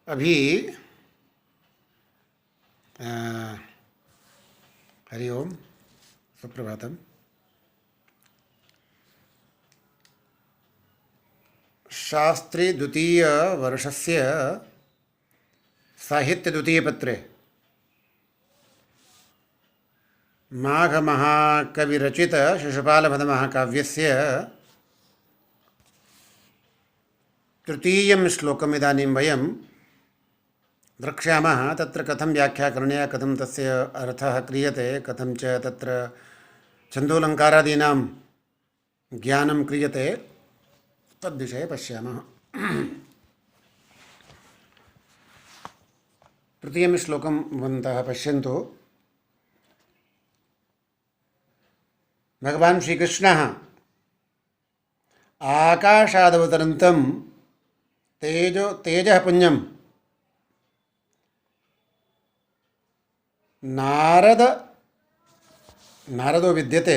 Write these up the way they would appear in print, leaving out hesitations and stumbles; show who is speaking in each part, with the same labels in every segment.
Speaker 1: अभी हरि ओम, सुप्रभातम। शास्त्री द्वितीय वर्षस्य साहित्य द्वितीय पत्रे माघ महाकविरचित शिशुपालभद महाकाव्यस्य तृतीयं श्लोकम् इदानीं वयं द्रक्ष्यामः। तत्र कथं व्याख्या करणीया, कथं तस्य अर्थः क्रियते, कथं च तत्र छन्दोलङ्कारादीनां ज्ञानं क्रियते, तद्विषये पश्यामः। तृतीयं श्लोकं भवन्तः पश्यन्तु। भगवान् श्रीकृष्णः आकाशादवतरन्तं तेजः पुञ्जं नारदो विद्यते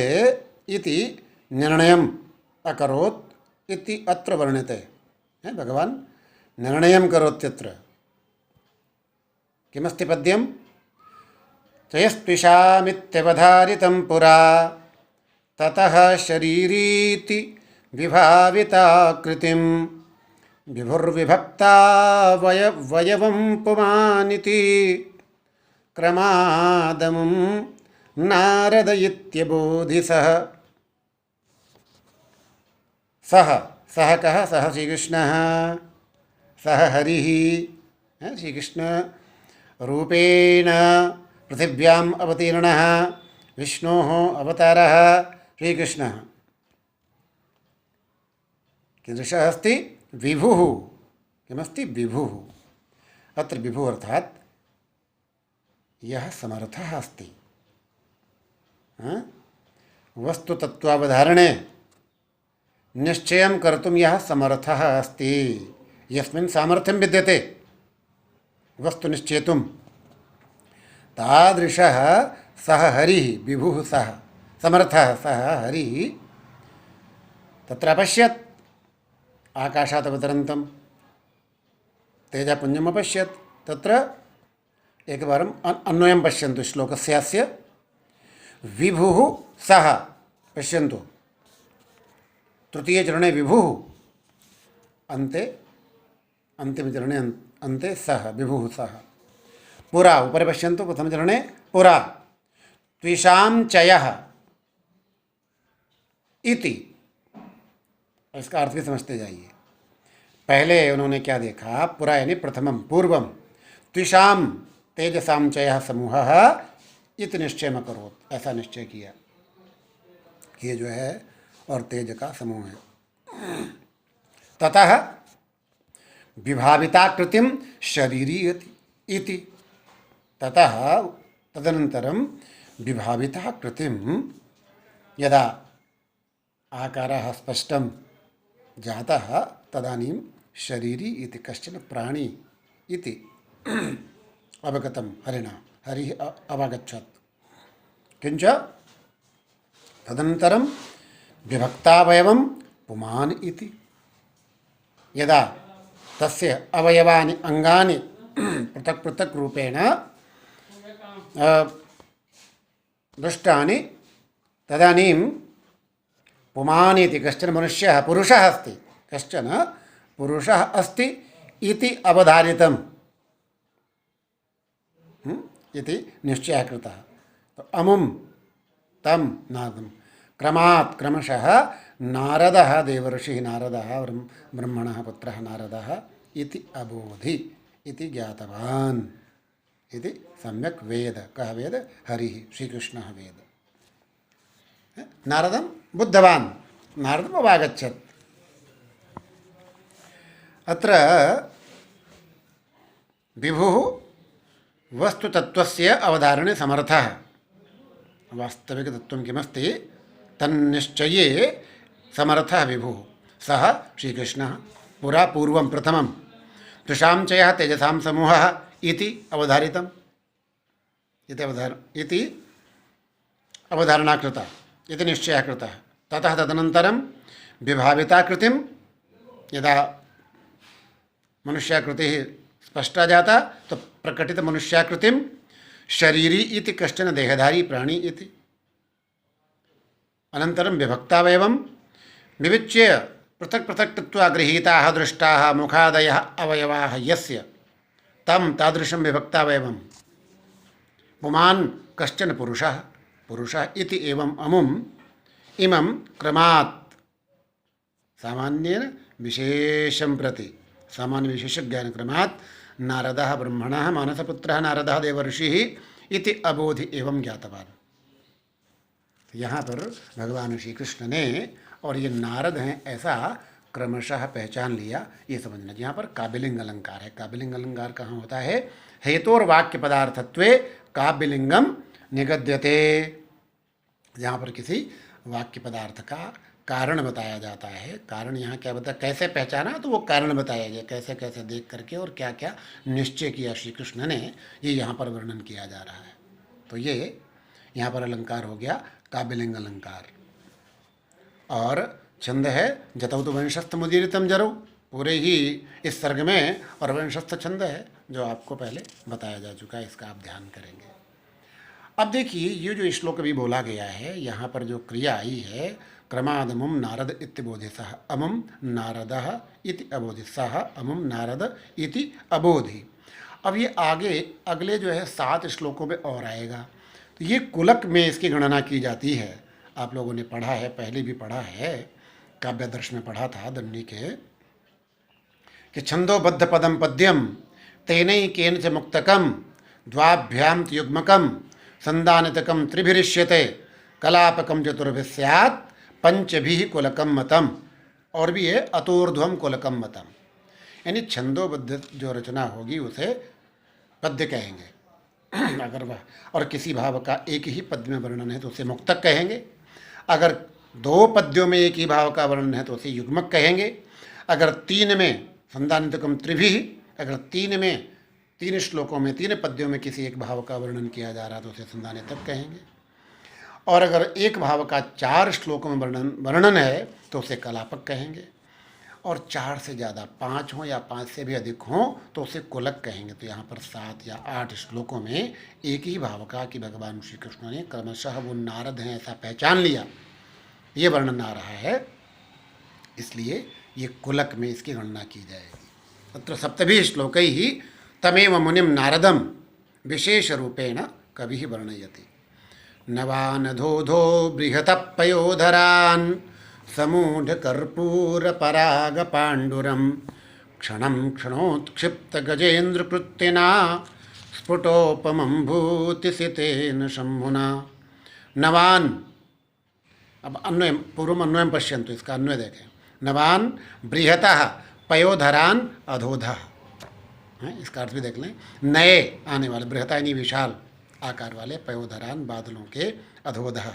Speaker 1: इति निर्णयम् अकरोत् इति अत्र वर्ण्यते। भगवान् निर्णयं करोत्यत्र। किमस्ति पद्यं? चयस्त्विषामित्यवधारितं पुरा ततः शरीरीति विभाविताकृतिं विभुर्विभक्ता वयवं पुमानिति क्रमादमुं नारद इत्यबोधि सः। सः कः? सः श्रीकृष्णः, सः हरिः। श्रीकृष्ण रूपेण पृथिव्याम् अवतीर्णः विष्णोः अवतारः श्रीकृष्णः। कीदृशः अस्ति? विभुः। किमस्ति? विभुः। अत्र विभुः अर्थात् यः समर्थः अस्ति वस्तुतत्त्वावधारणे निश्चयं कर्तुं यः समर्थः अस्ति, यस्मिन् सामर्थ्यं विद्यते वस्तुनिश्चेतुं, तादृशः सः हरिः, विभुः सः समर्थः, सः हरिः। तत्र अपश्यत् आकाशात् अवतरन्तं तेजपुञ्जम् अपश्यत्। तत्र एकवारम् अन्वयं पश्यन्तु श्लोकस्यास्य। विभुः सः, पश्यन्तु, तृतीयचरणे विभुः, अन्ते अन्तिमचरणे अन्ते सः, विभुः सः। पुरा, उपरि पश्यन्तु, प्रथमचरणे पुरा त्विषां चयः इति। इसका अर्थ भी समझते जाइए। पहले उन्होंने क्या देखा? पुरा यानी प्रथमम, पूर्वम। त्विषां तेजसां चयः समूहः इति निश्चयम् अकरोत्, ऐसा निश्चय किया। ये जो है और तेज का समूह है। ततः विभाविताकृतिं शरीरी इति। ततः तदनन्तरं विभाविताकृतिं, यदा आकारः स्पष्टं जातः तदानीं शरीरी इति कश्चन प्राणी इति अवगतं हरिणा। हरिः अवगच्छत्। किञ्च तदनन्तरं विभक्तावयवं पुमान् इति। यदा तस्य अवयवानि अङ्गानि पृथक् पृथक् रूपेण दृष्टानि, तदानीं पुमान् इति कश्चन मनुष्यः, पुरुषः अस्ति, कश्चन पुरुषः अस्ति इति अवधारितम् इति निश्चयः कृतः। तो अमुं तं नारदं क्रमात् क्रमशः नारदः, देवर्षिः नारदः, ब्रह्मणः पुत्रः नारदः इति अबोधि इति ज्ञातवान् इति सम्यक् वेद। कः वेद? हरिः, श्रीकृष्णः वेद। नारदं बुद्धवान्, नारदम् अवागच्छत्। अत्र विभुः वस्तुतत्त्वस्य अवधारणे समर्थः। वास्तविकतत्त्वं किमस्ति तन्निश्चये समर्थः विभुः, सः श्रीकृष्णः। पुरा पूर्वं प्रथमं त्रिषां चयः तेजसां समूहः इति अवधारितम्, इति अवधारणा कृता, इति निश्चयः कृतः। ततः तदनन्तरं विभाविताकृतिं, यदा मनुष्याकृतिः स्पष्टा जाता तो प्रकटित मनुष्याकृतिम शरीरी इति कश्चन देहधारी प्राणी इति। अनन्तरं विभक्तावयवं विविच्य पृथक् पृथक् कृत्वा गृहीताः दृष्टाः मुखादयः अवयवाः यस्य तं तादृशं विभक्तावयवं पुमान् कश्चन पुरुषः इति एवम् अमुम् इमं क्रमात् सामान्येन विशेषं प्रति सामान्य विशेष ज्ञान क्रमात् नारदः ब्रह्मणः मानसपुत्रः नारदः देवर्षिः इति अबोधि एवं ज्ञातवान। यहाँ पर भगवान श्री कृष्ण ने और ये नारद हैं ऐसा क्रमशः पहचान लिया, ये समझना। यहाँ पर काव्यलिंग अलंकार है। काव्यलिंग अलंकार कहाँ होता है? हेतोर वाक्य पदार्थत्वे काव्यलिंगम निगद्यते। जहाँ पर किसी वाक्य पदार्थ का कारण बताया जाता है। कारण यहाँ क्या बताया, कैसे पहचाना, तो वो कारण बताया गया, कैसे कैसे देख करके और क्या क्या निश्चय किया श्री कृष्ण ने, ये यहाँ पर वर्णन किया जा रहा है। तो ये यहाँ पर अलंकार हो गया काव्यलिंग अलंकार। और छंद है जतौ तो वंशस्थ मुदीरितम जरौ, पूरे ही इस सर्ग में और वंशस्थ छंद है जो आपको पहले बताया जा चुका है, इसका आप ध्यान करेंगे। अब देखिए ये जो श्लोक अभी बोला गया है, यहाँ पर जो क्रिया आई है क्रमादमुम नारद इत्यबोधि सह अमुम नारदः इति अबोधि सह अमुम नारद इति अबोधि। अब ये आगे अगले जो है 7 श्लोकों में और आएगा। तो ये कुलक में इसकी गणना की जाती है। आप लोगों ने पढ़ा है, पहले भी पढ़ा है, काव्यदर्श में पढ़ा था दन्नी के, कि छंदोबद्ध पदम पद्यम तेनैकेन च मुक्तकम द्वाभ्याम युग्मकम संदानितकम त्रिभिरिष्यते कलापकम चतुर्भिः स्यात् पंचभिः कुलकम मतम। और भी है अतोर्ध्वम कुलकम मतम, यानी छंदोबद्ध जो रचना होगी उसे पद्य कहेंगे अगर वह, और किसी भाव का एक ही पद्य में वर्णन है तो उसे मुक्तक कहेंगे। अगर 2 पद्यों में एक ही भाव का वर्णन है तो उसे युग्मक कहेंगे। अगर 3 में संदानितकम त्रिभिः, अगर 3 श्लोकों में 3 पद्यों में किसी एक भाव का वर्णन किया जा रहा है तो उसे संदानितक कहेंगे। और अगर एक भाव का 4 श्लोकों में वर्णन है तो उसे कलापक कहेंगे। और 4 से ज़्यादा 5 हों या 5 से भी अधिक हों तो उसे कुलक कहेंगे। तो यहाँ पर 7 या 8 श्लोकों में एक ही भाव का कि भगवान श्री कृष्ण ने क्रमशः वो नारद हैं ऐसा पहचान लिया, ये वर्णन आ रहा है, इसलिए ये कुलक में इसकी गणना की जाएगी। अत्र 7 श्लोकैः तमेव मुनिम नारदम विशेष रूपेण कविः वर्णयति। नवानधोधो बृहतपयोधरान् समूढ़ कर्पूर पराग पाण्डुरम क्षणं क्षणोत्क्षिप्त गजेन्द्र कृत्तिना स्फुटोपमं भूतिसितेन शंभुना। नवान, अब अन्वय पूर्वम अन्वयम पश्यन्तु, इसका अन्वय देखें। नवान बृहतः पयोधरान अधोधः, इसका अर्थ भी देख लें। नए आने वाले, बृहता यानी विशाल आकार वाले, पयोधरान बादलों के, अधोधः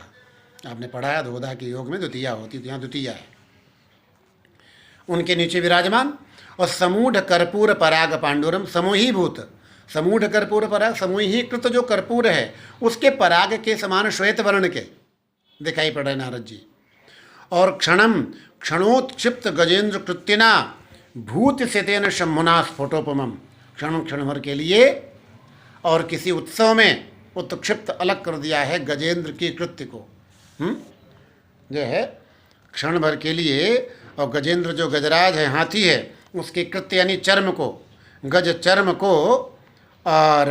Speaker 1: आपने पढ़ा है अधोधः के योग में द्वितीया होती, तो यहाँ द्वितीया है, उनके नीचे विराजमान। और समूढ़ कर्पूर पराग पांडुरम, समूहीभूत, समूढ़ कर्पूर पराग, समूहीकृत जो कर्पूर है उसके पराग के समान श्वेत वर्ण के दिखाई पड़ रहे नारद जी। और क्षणम क्षणोत्क्षिप्त गजेंद्र कृत्तिना भूत सितेन शंभुना स्फुटोपमम, क्षण क्षण भर के लिए और किसी उत्सव में उत्क्षिप्त अलग कर दिया है गजेंद्र की कृत्य को, जो है क्षण भर के लिए। और गजेंद्र जो गजराज है, हाथी है, उसके कृत्य यानी चर्म को, गज चर्म को, और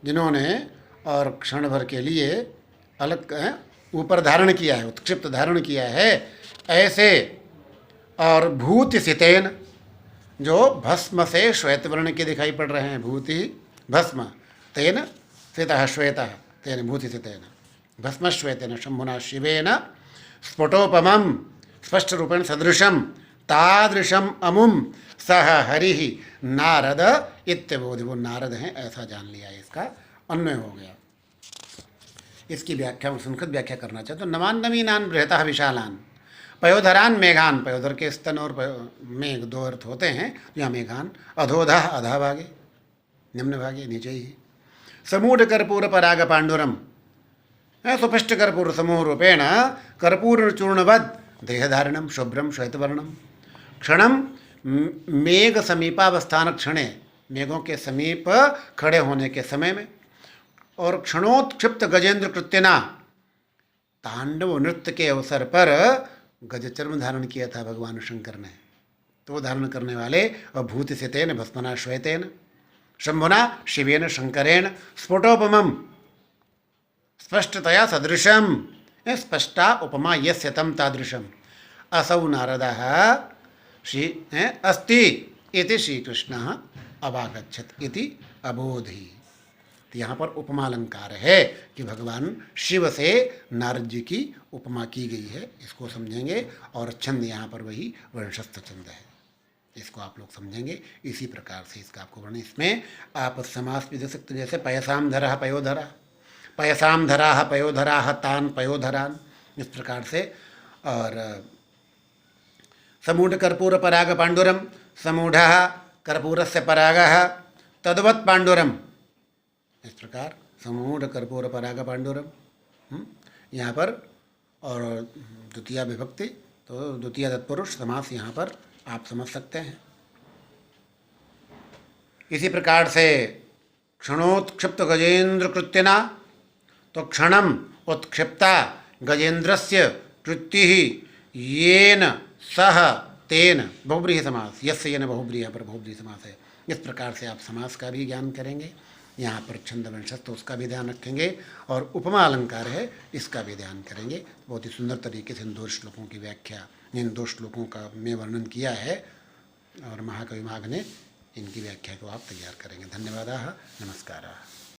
Speaker 1: जिन्होंने और क्षण भर के लिए अलग ऊपर धारण किया है, उत्क्षिप्त धारण किया है ऐसे। और भूति सितेन, जो भस्म से श्वेत वर्ण के दिखाई पड़ रहे हैं, भूति भस्म, तेन सितः श्वेतः, तेन भूति सितेन भस्म श्वेतेन शंभुना शिवेन स्फुटोपमं, स्पष्ट रूपेण सदृशम तादृशम अमुम सह हरि नारद इत्यबोधि। वो नारद हैं ऐसा जान लिया, इसका अन्वय हो गया। इसकी व्याख्या संस्कृत व्याख्या करना चाहे तो नवान नवीनान बृहतः विशालान पयोधरान मेघान, पयोधर के स्तन और मेघ 2 अर्थ होते हैं, यहाँ मेघान। अधोधः अधा भागे, निम्न भागे, नीचे ही। समूढ़ कर्पूर पराग पांडुरम, सुपिष्ट कर्पूर समूह रूपेण कर्पूर चूर्णवद देहधारणम शुभ्रम श्वेतवर्णम। क्षणम मेघ समीपावस्थान क्षणे, मेघों के समीप खड़े होने के समय में। और क्षणोत्क्षिप्त गजेंद्र कृत्यना, तांडव नृत्य के अवसर पर गजचर्म धारण किया था भगवान शंकर ने। तो धारण करने वाले भूति से तेन भस्मना श्वेतेन शंभुना शिवेन शंकरेण स्फुटोपमम स्पष्टतया सदृशम, स्पष्टा उपमा यस्य तम तादृशम असौ नारदः श्री अस्ति इति श्रीकृष्णः अवागच्छत् इति अबोधि। तो यहाँ पर उपमा अलंकार है कि भगवान शिव से नारद जी की उपमा की गई है, इसको समझेंगे। और छंद यहाँ पर वही वंशस्थ छंद है, इसको आप लोग समझेंगे। इसी प्रकार से इसका आपको वर्णन, इसमें आप समास भी दे सकते, जैसे पयसाम धरा पयोधरा, पयसाम धरा पयोधरा तान पयोधरान, इस प्रकार से। और समूढ़ कर्पूर पराग पांडुरम, समूढ़ कर्पूरस्य परागः तद्वत् पांडुरम, इस प्रकार समूढ़ कर्पूर पराग पांडुरम यहाँ पर। और द्वितीय विभक्ति तो द्वितीय तत्पुरुष समास यहाँ पर आप समझ सकते हैं। इसी प्रकार से क्षणोत्क्षिप्त गजेंद्र कृत्यना, तो क्षणम उत्क्षिप्ता गजेंद्रस्य कृत्तिः येन सह तेन, बहुब्रीहि समास, यस्य येन बहुब्रीहि पर बहुब्रीहि समास है। इस प्रकार से आप समास का भी ज्ञान करेंगे। यहाँ पर छंद वंशस्थ तो उसका भी ध्यान रखेंगे, और उपमा अलंकार है इसका भी ध्यान करेंगे। बहुत ही सुंदर तरीके से इन 2 श्लोकों की व्याख्या, इन 2 श्लोकों का में वर्णन किया है, और महाकवि माघ ने इनकी व्याख्या को आप तैयार करेंगे। धन्यवाद, नमस्कार।